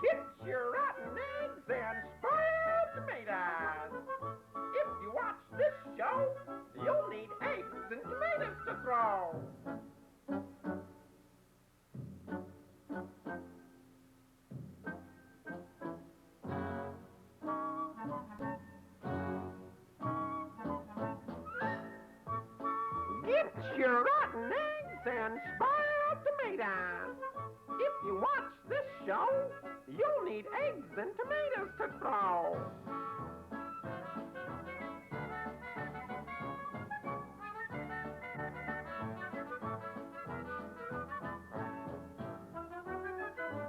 Get your rotten eggs and spoiled tomatoes. If you watch this show, you'll need eggs and tomatoes to throw. Get your rotten eggs and spoiled tomatoes. If you watch this show, you'll need eggs and tomatoes to throw.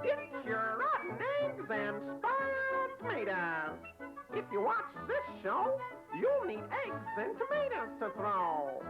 Get your rotten eggs and spoiled tomatoes. If you watch this show, you'll need eggs and tomatoes to throw.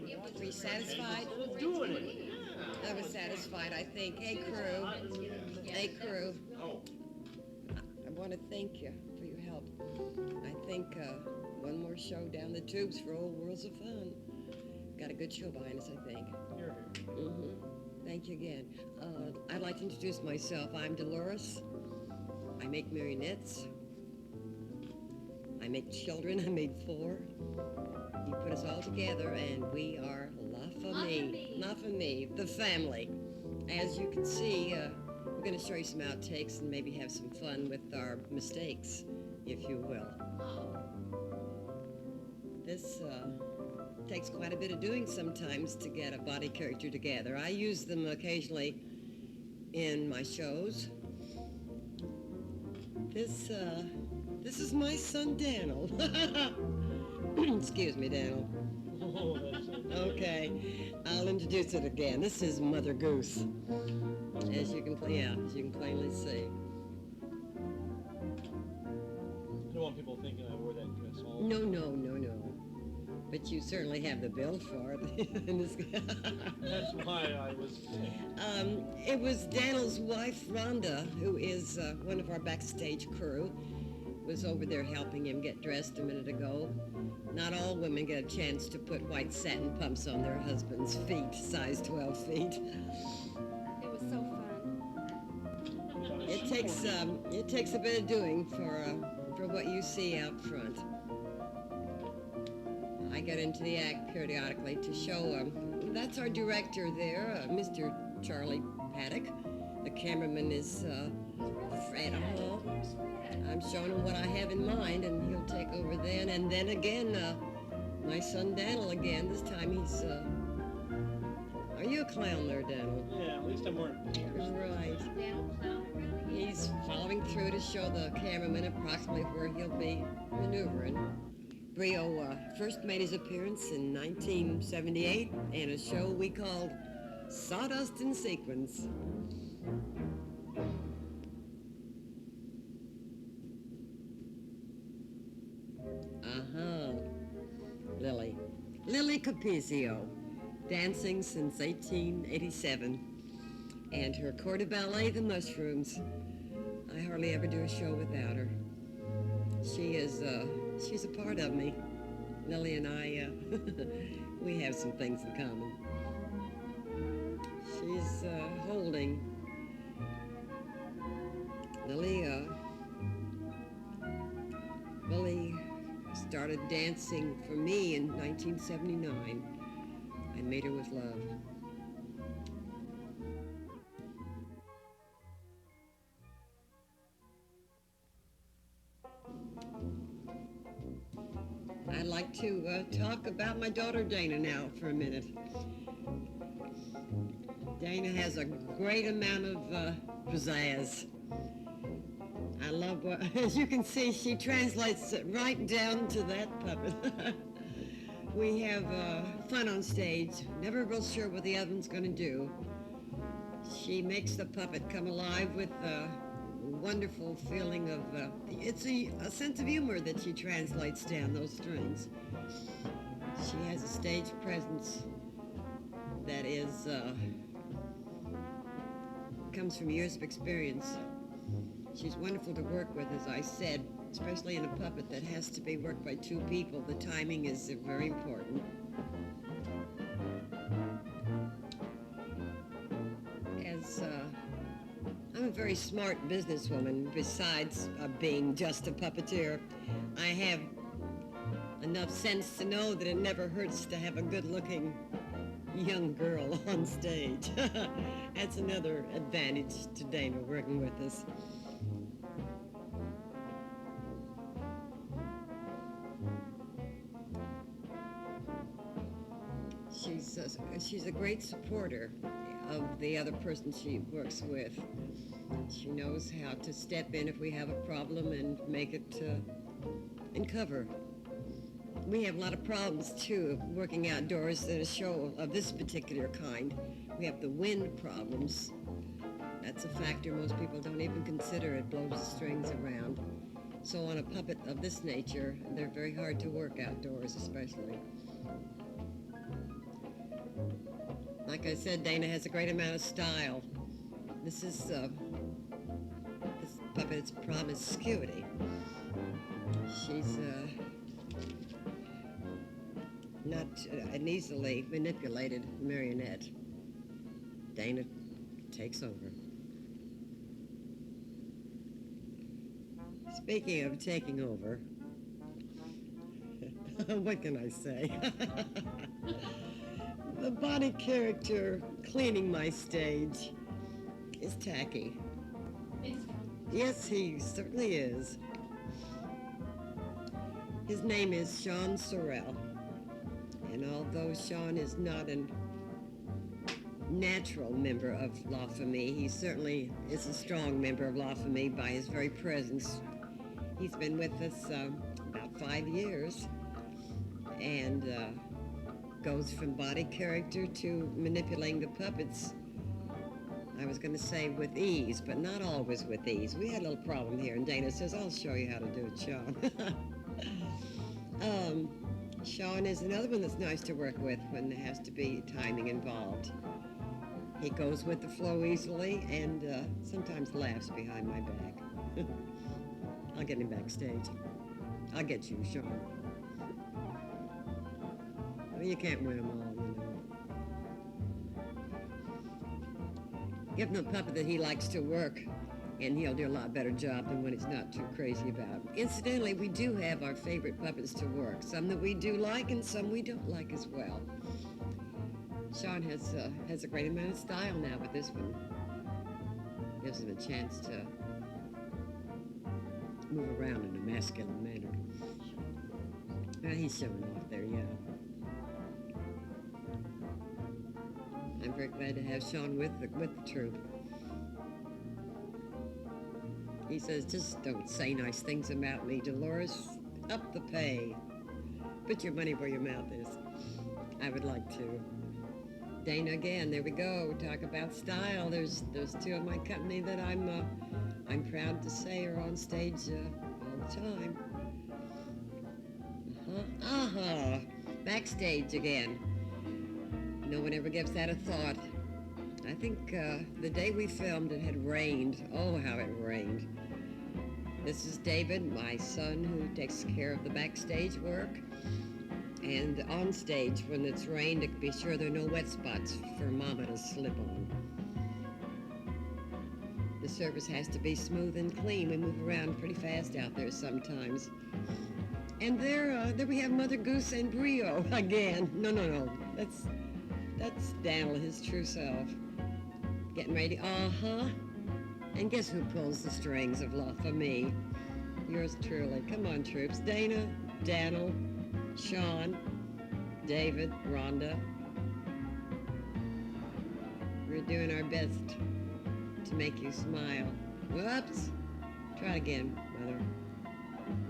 Were you satisfied? Doing it. I was satisfied, I think. Hey, crew. Hey, crew. I want to thank you for your help. I think one more show down the tubes for Old Worlds of Fun. Got a good show behind us, I think. You're here. Mm-hmm. Thank you again. I'd like to introduce myself. I'm DoLores. I make marionettes. I make children. I made 4. You put us all together, and we are lafamille. Lafamille, the family. As you can see, we're going to show you some outtakes and maybe have some fun with our mistakes, if you will. This takes quite a bit of doing sometimes to get a body character together. I use them occasionally in my shows. This is my son, Daniel. Excuse me, Daniel. Oh, that's Okay, I'll introduce it again. This is Mother Goose. As you can plainly see. I don't want people thinking I wore that dress all. No. But you certainly have the bill for it. That's why I was. It was Daniel's wife, Rhonda, who is one of our backstage crew, was over there helping him get dressed a minute ago. Not all women get a chance to put white satin pumps on their husband's feet, size 12 feet. It was so fun. It takes a bit of doing for what you see out front. I get into the act periodically to show that's our director there, Mr. Charlie Paddock. The cameraman is Fred Hall. I'm showing him what I have in mind, and he'll take over then. And then again, my son Daniel again. This time he's. Are you a clown there, Daniel? Yeah, at least I'm wearing pants. Right. He's following through to show the cameraman approximately where he'll be maneuvering. Brio first made his appearance in 1978 in a show we called Sawdust in Sequins. Lily Capizio, dancing since 1887, and her corps de ballet, the Mushrooms. I hardly ever do a show without her. She's a part of me. Lily and I, we have some things in common. She's holding. Lily started dancing for me in 1979. I made her with love. I'd like to talk about my daughter Dana now for a minute. Dana has a great amount of pizzazz. I love what, as you can see, she translates it right down to that puppet. We have fun on stage, never real sure what the other one's going to do. She makes the puppet come alive with a wonderful feeling of, it's a sense of humor that she translates down those strings. She has a stage presence that is, comes from years of experience. She's wonderful to work with, as I said, especially in a puppet that has to be worked by 2 people. The timing is very important. As I'm a very smart businesswoman, besides being just a puppeteer. I have enough sense to know that it never hurts to have a good-looking young girl on stage. That's another advantage to Dana working with us. She's a great supporter of the other person she works with. She knows how to step in if we have a problem and make it and cover. We have a lot of problems too working outdoors in a show of this particular kind. We have the wind problems. That's a factor most people don't even consider. It blows the strings around. So on a puppet of this nature, they're very hard to work outdoors, especially. Like I said, Dana has a great amount of style. This puppet's promiscuity. She's not an easily manipulated marionette. Dana takes over. Speaking of taking over, what can I say? The body character cleaning my stage is tacky. Yes, he certainly is. His name is Sean Sorrell. And although Sean is not a natural member of La Famille, he certainly is a strong member of La Famille by his very presence. He's been with us about 5 years and goes from body character to manipulating the puppets. I was going to say with ease, but not always with ease. We had a little problem here, and Dana says, I'll show you how to do it, Sean. Sean is another one that's nice to work with when there has to be timing involved. He goes with the flow easily and sometimes laughs behind my back. I'll get him backstage. I'll get you, Sean. Well, you can't win them all, you know. Give him a puppet that he likes to work, and he'll do a lot better job than when he's not too crazy about it. Incidentally, we do have our favorite puppets to work. Some that we do like and some we don't like as well. Sean has a great amount of style now, but this one gives him a chance to move around in a masculine manner. He's showing off there, yeah. I'm very glad to have Sean with the troupe. He says, just don't say nice things about me, DoLores. Up the pay. Put your money where your mouth is. I would like to. Dana again, there we go. Talk about style. There's two of my company that I'm proud to say are on stage all the time. Backstage again. No one ever gives that a thought. I think the day we filmed it had rained. Oh, how it rained. This is David, my son, who takes care of the backstage work. And on stage, when it's rained, to be sure there are no wet spots for Mama to slip on. The surface has to be smooth and clean. We move around pretty fast out there sometimes. And there we have Mother Goose and Brio again. No. That's Daniel, his true self. Getting ready. And guess who pulls the strings of La Famille? Yours truly. Come on, troops. Dana, Daniel, Sean, David, Rhonda. We're doing our best to make you smile. Whoops. Try it again, Mother.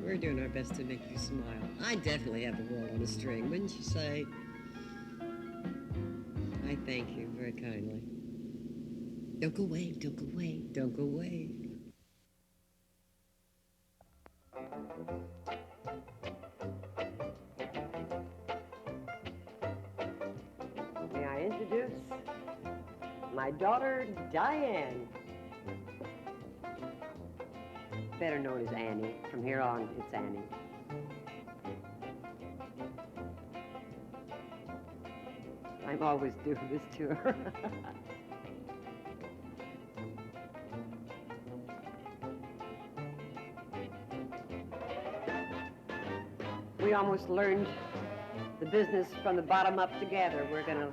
We're doing our best to make you smile. I definitely have the world on a string, wouldn't you say? I thank you very kindly. Don't go away, don't go away, don't go away. May I introduce my daughter, Diane. Better known as Annie. From here on, it's Annie. I'm always doing this to her. We almost learned the business from the bottom up together. We're going to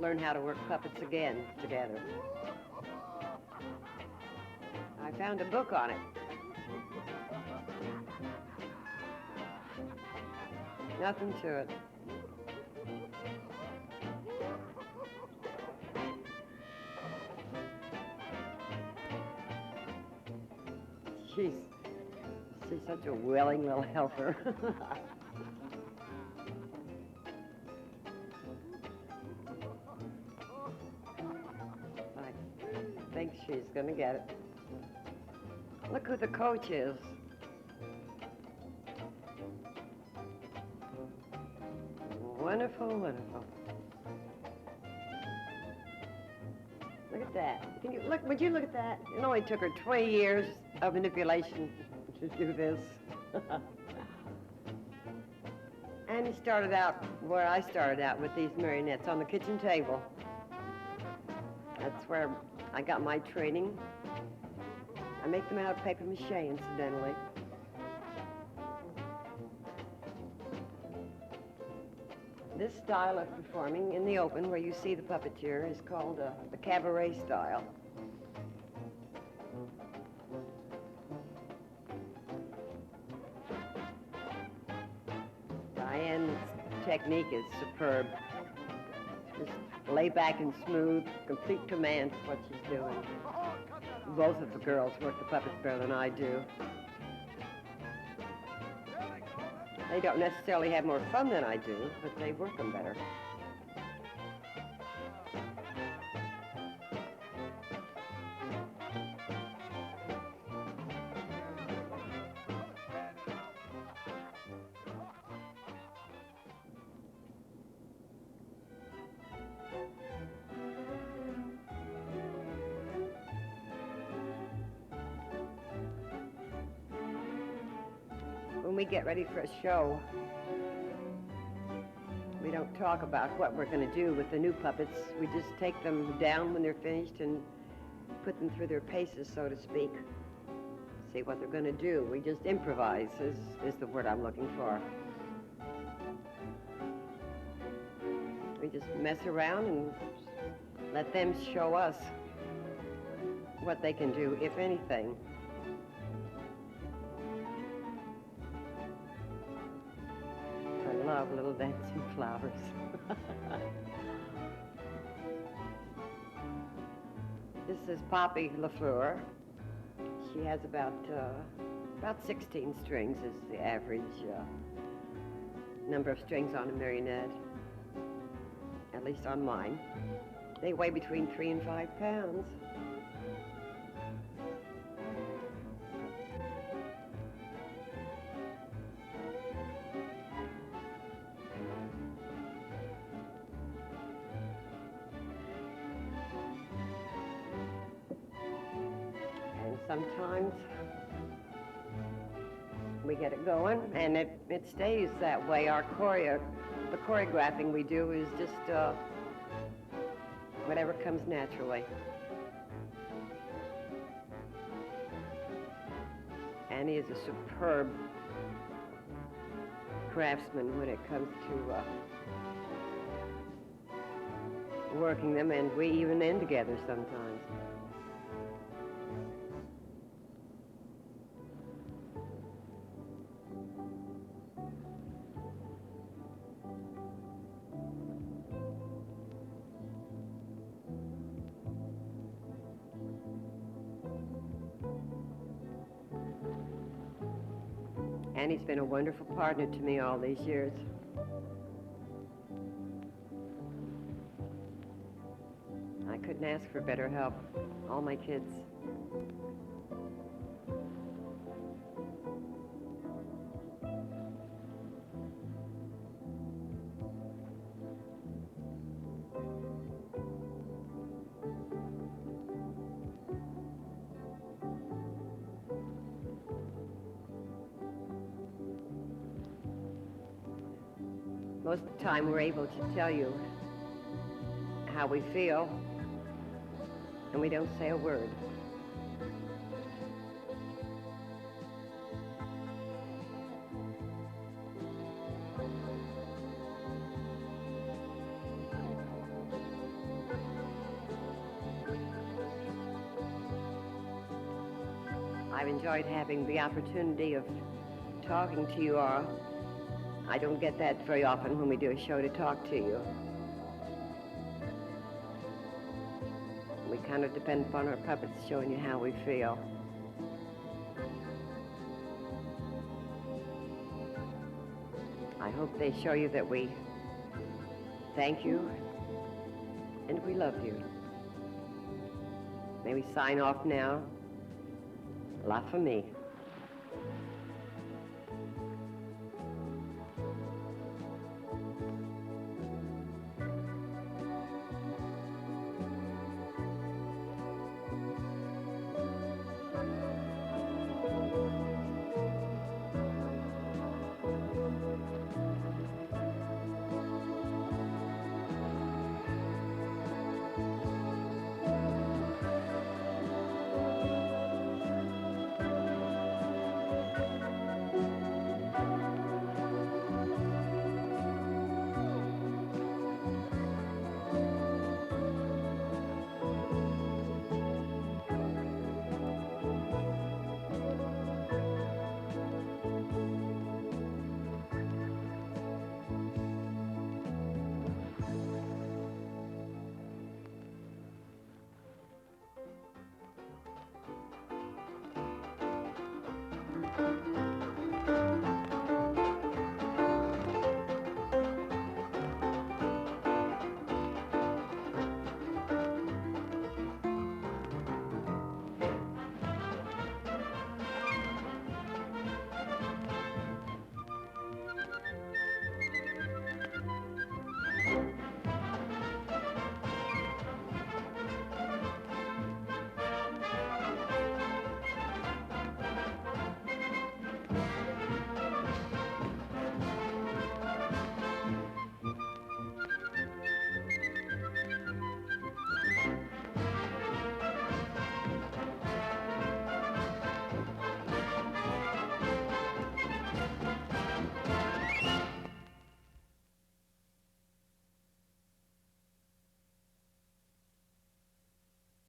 learn how to work puppets again together. I found a book on it. Nothing to it. She's such a willing little helper. I think she's going to get it. Look who the coach is. Wonderful, wonderful. Look at that. Can you look? Would you look at that? It only took her 20 years of manipulation to do this. And he started out where I started out with these marionettes on the kitchen table. That's where I got my training. I make them out of paper mache, incidentally. This style of performing in the open, where you see the puppeteer, is called the cabaret style. Diane's technique is superb. Just lay back and smooth, complete command of what she's doing. Both of the girls work the puppets better than I do. They don't necessarily have more fun than I do, but they work them better. When we get ready for a show, we don't talk about what we're going to do with the new puppets. We just take them down when they're finished and put them through their paces, so to speak. See what they're going to do. We just improvise, is the word I'm looking for. We just mess around and let them show us what they can do, if anything. I love little dancing flowers. This is Poppy LaFleur. She has about 16 strings is the average number of strings on a marionette, at least on mine. They weigh between 3 and 5 pounds. Sometimes we get it going, and it stays that way. The choreographing we do is just whatever comes naturally. Annie is a superb craftsman when it comes to working them, and we even end together sometimes. Annie's been a wonderful partner to me all these years. I couldn't ask for better help. All my kids. Most of the time we're able to tell you how we feel, and we don't say a word. I've enjoyed having the opportunity of talking to you all. I don't get that very often when we do a show, to talk to you. We kind of depend upon our puppets showing you how we feel. I hope they show you that we thank you and we love you. May we sign off now. La famille.